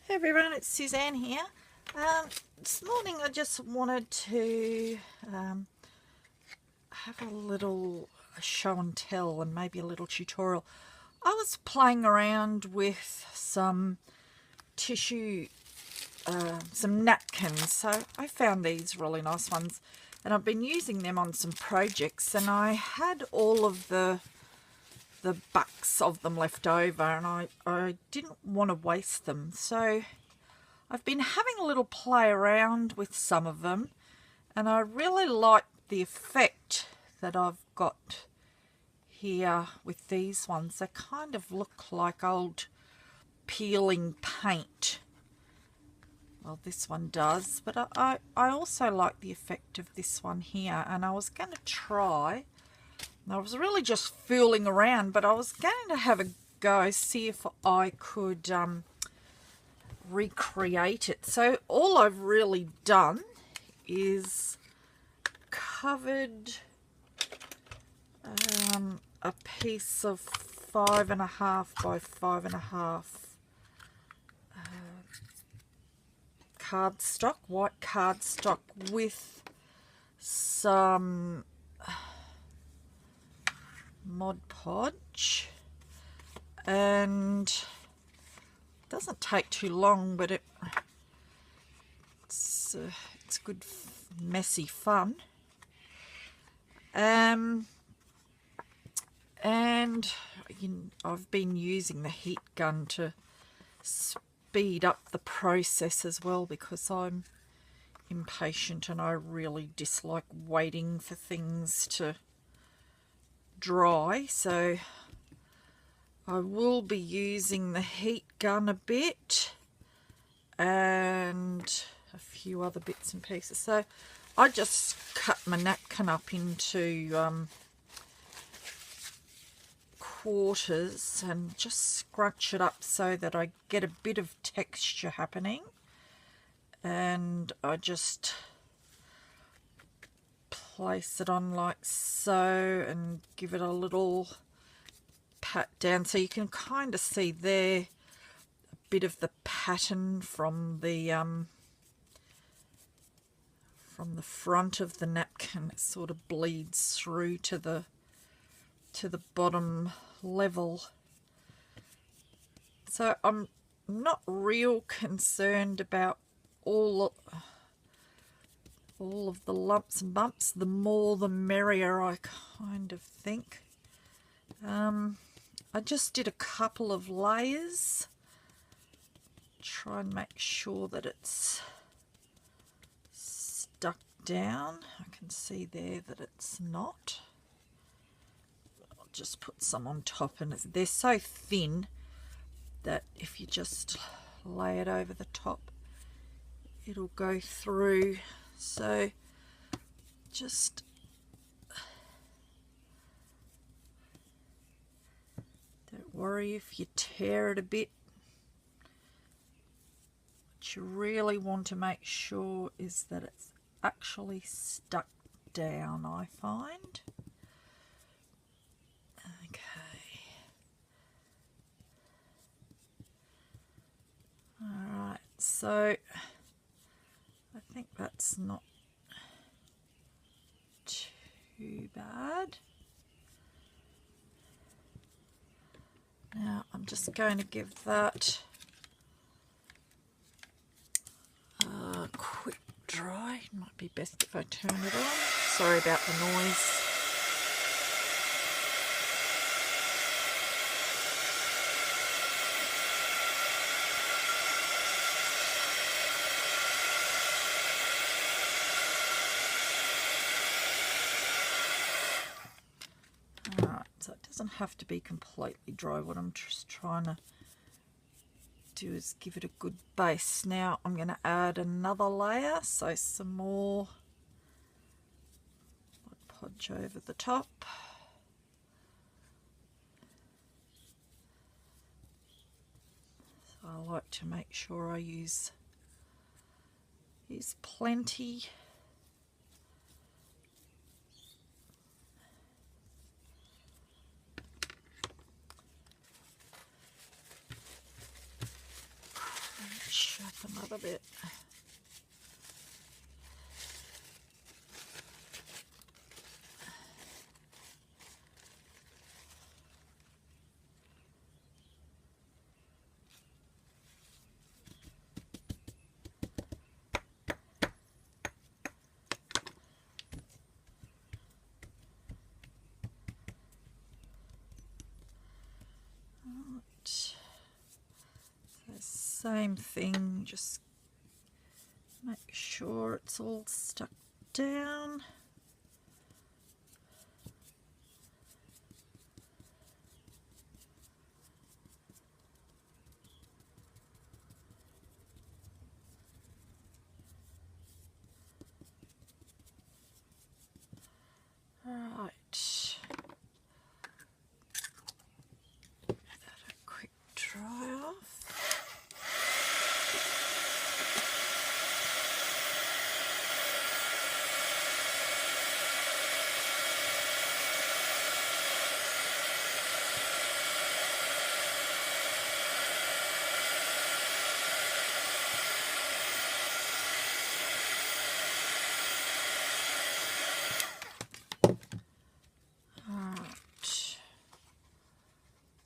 Hey everyone, it's Suzanne here. This morning I just wanted to have a little show and tell and maybe a little tutorial. I was playing around with some tissue, some napkins, so I found these really nice ones and I've been using them on some projects, and I had all of the bucks of them left over and I didn't want to waste them, so I've been having a little play around with some of them, and I really like the effect that I've got here with these ones. They kind of look like old peeling paint. Well, this one does, but I also like the effect of this one here, and I was going to try. I was really just fooling around, but I was going to have a go, see if I could recreate it. So all I've really done is covered a piece of 5.5 by 5.5 cardstock, white cardstock, with some Mod Podge, and it doesn't take too long, but it's good messy fun. And I've been using the heat gun to speed up the process as well, because I'm impatient and I really dislike waiting for things to dry. So I will be using the heat gun a bit and a few other bits and pieces. So I just cut my napkin up into quarters and just scrunch it up so that I get a bit of texture happening, and I just place it on like so and give it a little pat down, so you can kind of see there a bit of the pattern from the front of the napkin. It sort of bleeds through to the bottom level. So I'm not real concerned about all of the lumps and bumps. The more the merrier, I kind of think. I just did a couple of layers, try and make sure that it's stuck down. I can see there that it's not. I'll just put some on top, and they're so thin that if you just lay it over the top, it'll go through. So just don't worry if you tear it a bit. What you really want to make sure is that it's actually stuck down, I find. Okay. Alright, so I think that's not too bad. Now I'm just going to give that a quick dry. It might be best if I turn it on. Sorry about the noise. So it doesn't have to be completely dry. What I'm just trying to do is give it a good base. Now I'm going to add another layer, so some more podge over the top. So I like to make sure I use plenty. brush up another bit. So same thing, just make sure it's all stuck down. Right. Give that a quick dry off.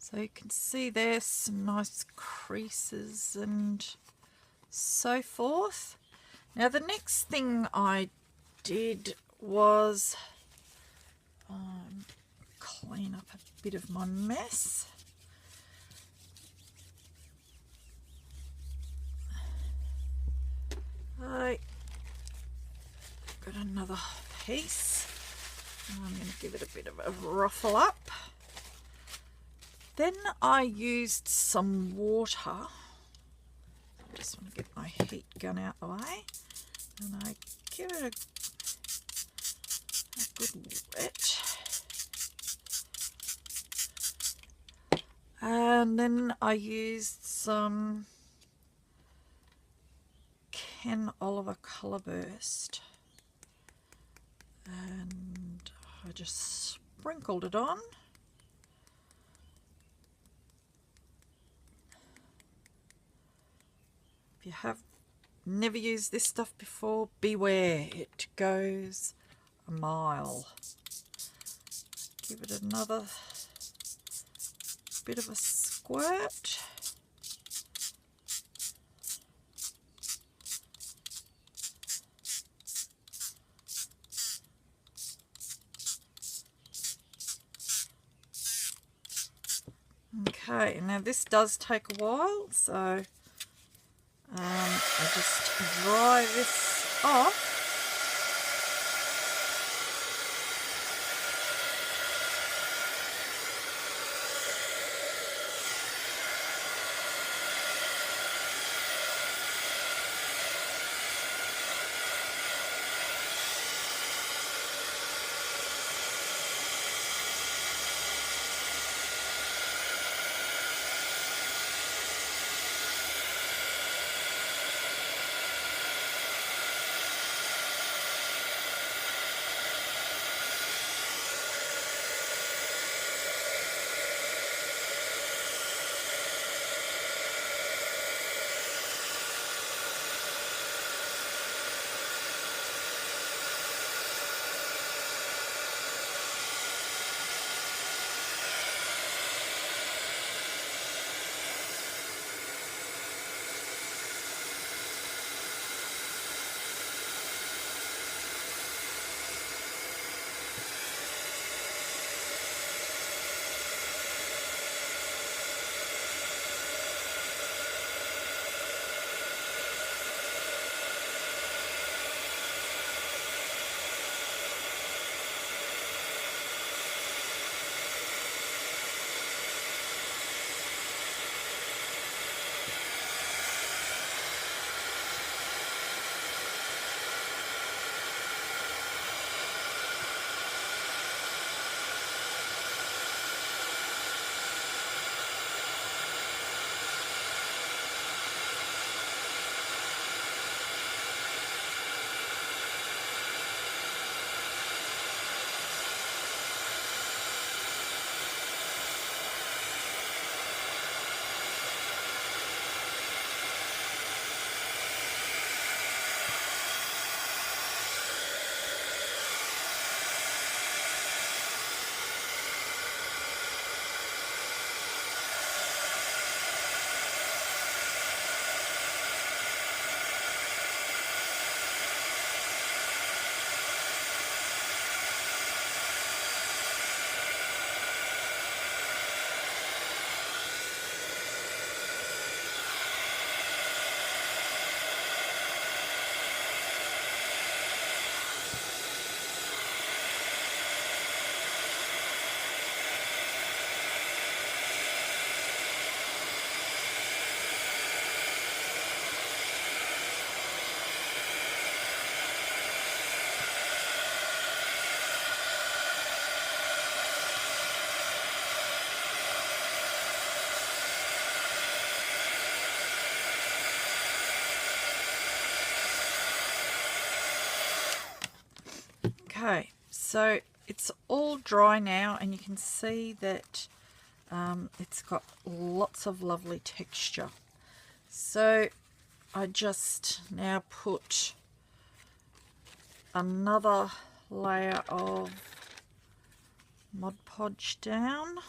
So you can see there's some nice creases and so forth. Now the next thing I did was clean up a bit of my mess. I got another piece. I'm going to give it a bit of a ruffle up. Then I used some water. I just want to get my heat gun out the way. And I give it a good wet. And then I used some Ken Oliver Colour Burst. And I just sprinkled it on. If you have never used this stuff before, beware, it goes a mile. Give it another bit of a squirt. Okay, now this does take a while, so I just dry this off. Okay, so it's all dry now, and you can see that it's got lots of lovely texture. So I just now put another layer of Mod Podge down.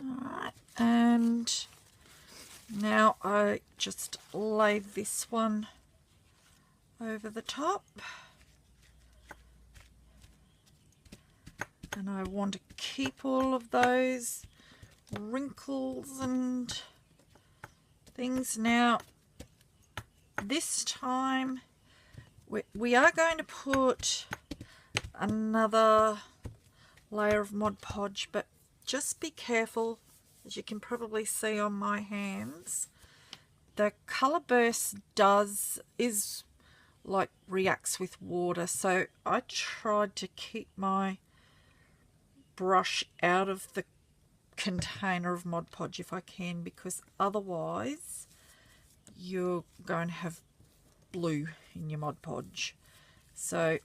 Alright, and now I just lay this one over the top, and I want to keep all of those wrinkles and things. Now this time we are going to put another layer of Mod Podge, but just be careful. As you can probably see on my hands, the colour burst reacts with water, so I tried to keep my brush out of the container of Mod Podge if I can, because otherwise you're going to have blue in your Mod Podge. So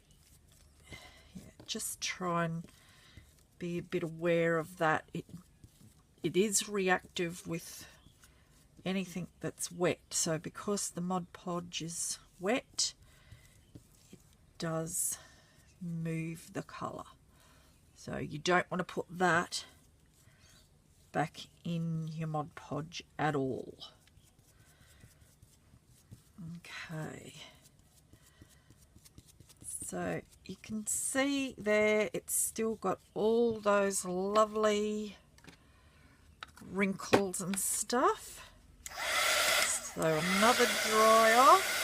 yeah, just try and be a bit aware of that. It is reactive with anything that's wet, so because the Mod Podge is wet, it does move the colour. So you don't want to put that back in your Mod Podge at all. Okay, so you can see there it's still got all those lovely wrinkles and stuff. So another dry off.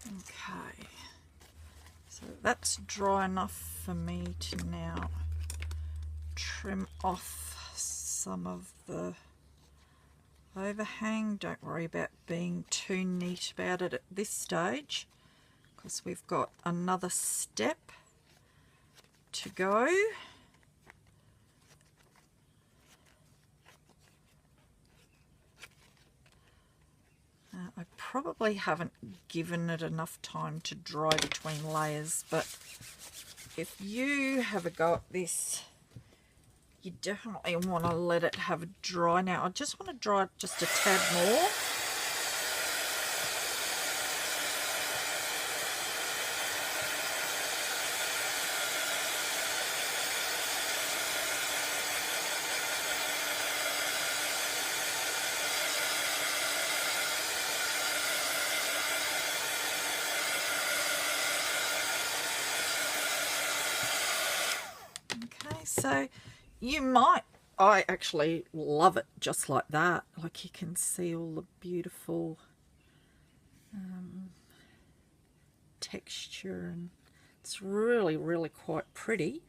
Okay, so that's dry enough for me to now trim off some of the overhang. Don't worry about being too neat about it at this stage, because we've got another step to go. I probably haven't given it enough time to dry between layers, but if you have a go at this, you definitely want to let it have a dry. Now I just want to dry it just a tad more. Okay, so you might, I actually love it just like that. Like you can see all the beautiful texture, and it's really, really quite pretty.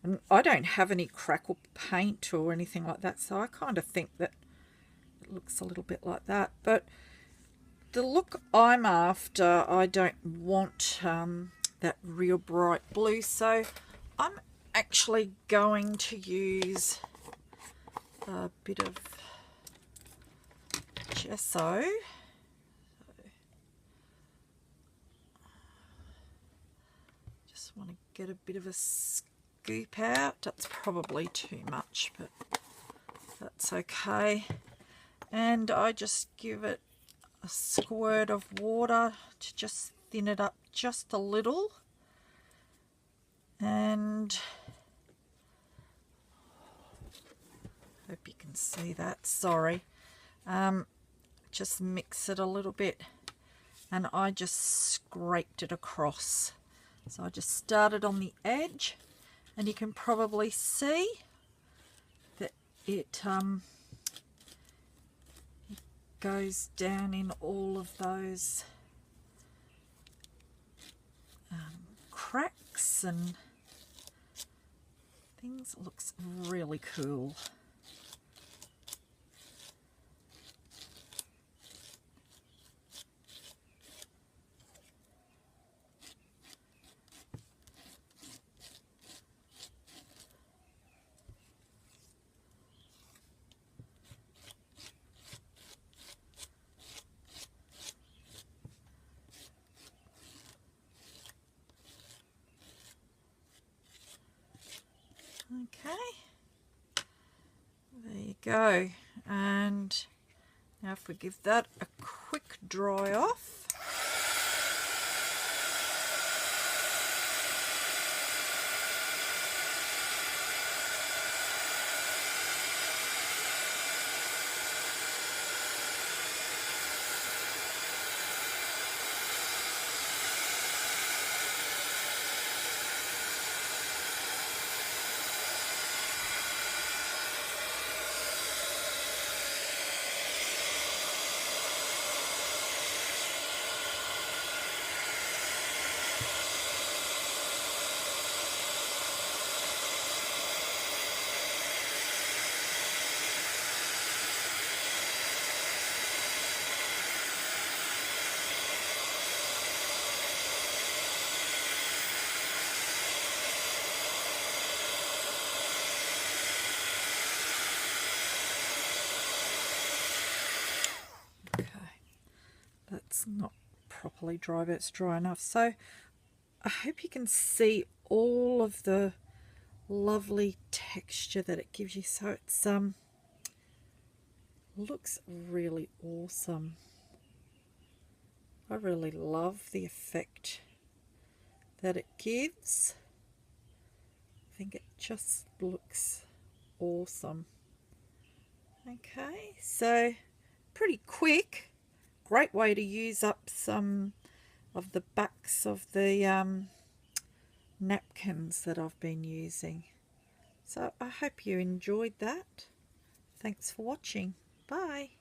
And I don't have any crackle paint or anything like that, so I kind of think that it looks a little bit like that. But the look I'm after, I don't want that real bright blue, so I'm actually going to use a bit of gesso. Just want to get a bit of a scoop out. That's probably too much, but that's okay. And I just give it a squirt of water to just thin it up just a little. And hope you can see that, sorry. Just mix it a little bit, and I just scraped it across. So I just started on the edge, and you can probably see that it goes down in all of those cracks and things. It looks really cool. Okay, there you go. And now if we give that a quick dry off. That's not properly dry, but it's dry enough. So I hope you can see all of the lovely texture that it gives you. So it's looks really awesome. I really love the effect that it gives. I think it just looks awesome. Okay, so pretty quick. Great way to use up some of the backs of the napkins that I've been using. So I hope you enjoyed that. Thanks for watching. Bye.